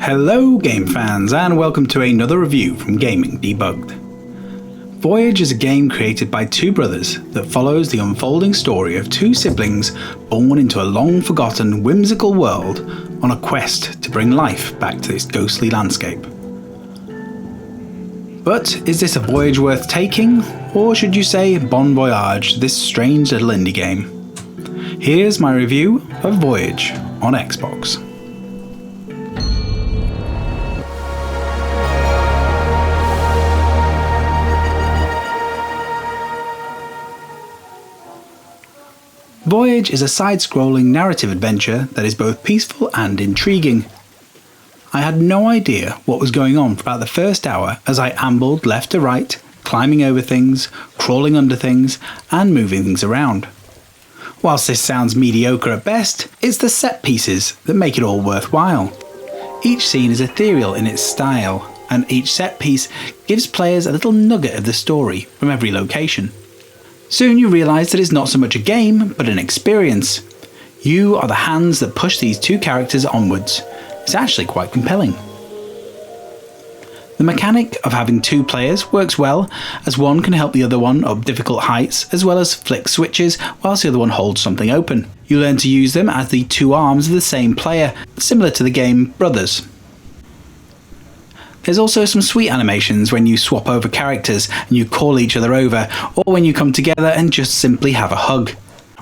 Hello game fans and welcome to another review from Gaming Debugged. Voyage is a game created by two brothers that follows the unfolding story of two siblings born into a long forgotten whimsical world on a quest to bring life back to this ghostly landscape. But is this a voyage worth taking, or should you say Bon Voyage, this strange little indie game? Here's my review of Voyage on Xbox. Voyage is a side-scrolling narrative adventure that is both peaceful and intriguing. I had no idea what was going on for about the first hour as I ambled left to right, climbing over things, crawling under things, and moving things around. Whilst this sounds mediocre at best, it's the set pieces that make it all worthwhile. Each scene is ethereal in its style, and each set piece gives players a little nugget of the story from every location. Soon you realise that it's not so much a game, but an experience. You are the hands that push these two characters onwards. It's actually quite compelling. The mechanic of having two players works well, as one can help the other one up difficult heights, as well as flick switches whilst the other one holds something open. You learn to use them as the two arms of the same player, similar to the game Brothers. There's also some sweet animations when you swap over characters and you call each other over, or when you come together and just simply have a hug.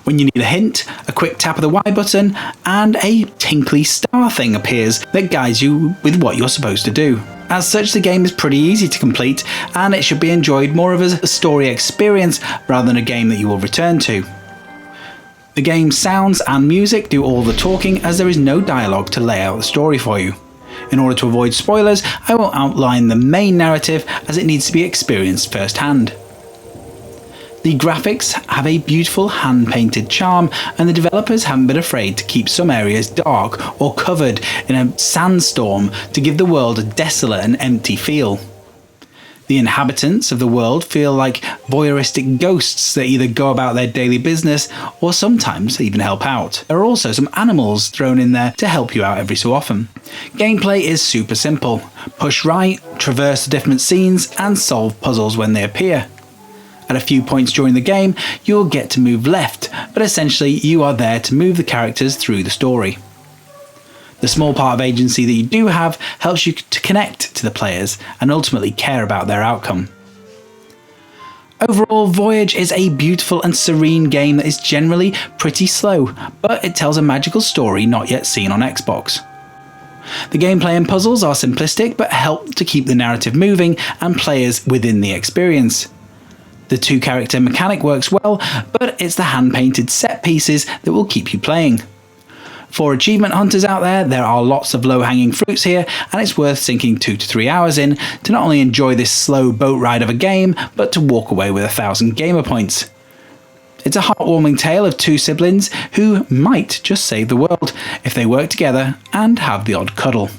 When you need a hint, a quick tap of the Y button, and a tinkly star thing appears that guides you with what you're supposed to do. As such, the game is pretty easy to complete, and it should be enjoyed more of as a story experience rather than a game that you will return to. The game's sounds and music do all the talking, as there is no dialogue to lay out the story for you. In order to avoid spoilers, I won't outline the main narrative as it needs to be experienced firsthand. The graphics have a beautiful hand-painted charm, and the developers haven't been afraid to keep some areas dark or covered in a sandstorm to give the world a desolate and empty feel. The inhabitants of the world feel like voyeuristic ghosts that either go about their daily business or sometimes even help out. There are also some animals thrown in there to help you out every so often. Gameplay is super simple. Push right, traverse the different scenes, and solve puzzles when they appear. At a few points during the game, you'll get to move left, but essentially you are there to move the characters through the story. The small part of agency that you do have helps you to connect to the players and ultimately care about their outcome. Overall, Voyage is a beautiful and serene game that is generally pretty slow, but it tells a magical story not yet seen on Xbox. The gameplay and puzzles are simplistic but help to keep the narrative moving and players within the experience. The two-character mechanic works well, but it's the hand-painted set pieces that will keep you playing. For achievement hunters out there, there are lots of low-hanging fruits here, and it's worth sinking 2 to 3 hours in to not only enjoy this slow boat ride of a game, but to walk away with 1,000 gamer points. It's a heartwarming tale of two siblings who might just save the world if they work together and have the odd cuddle.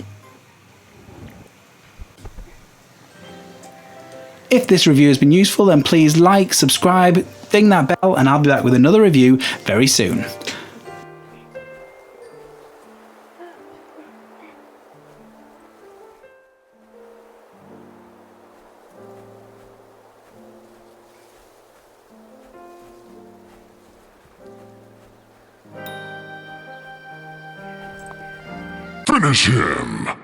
If this review has been useful, then please like, subscribe, ding that bell, and I'll be back with another review very soon. Finish him!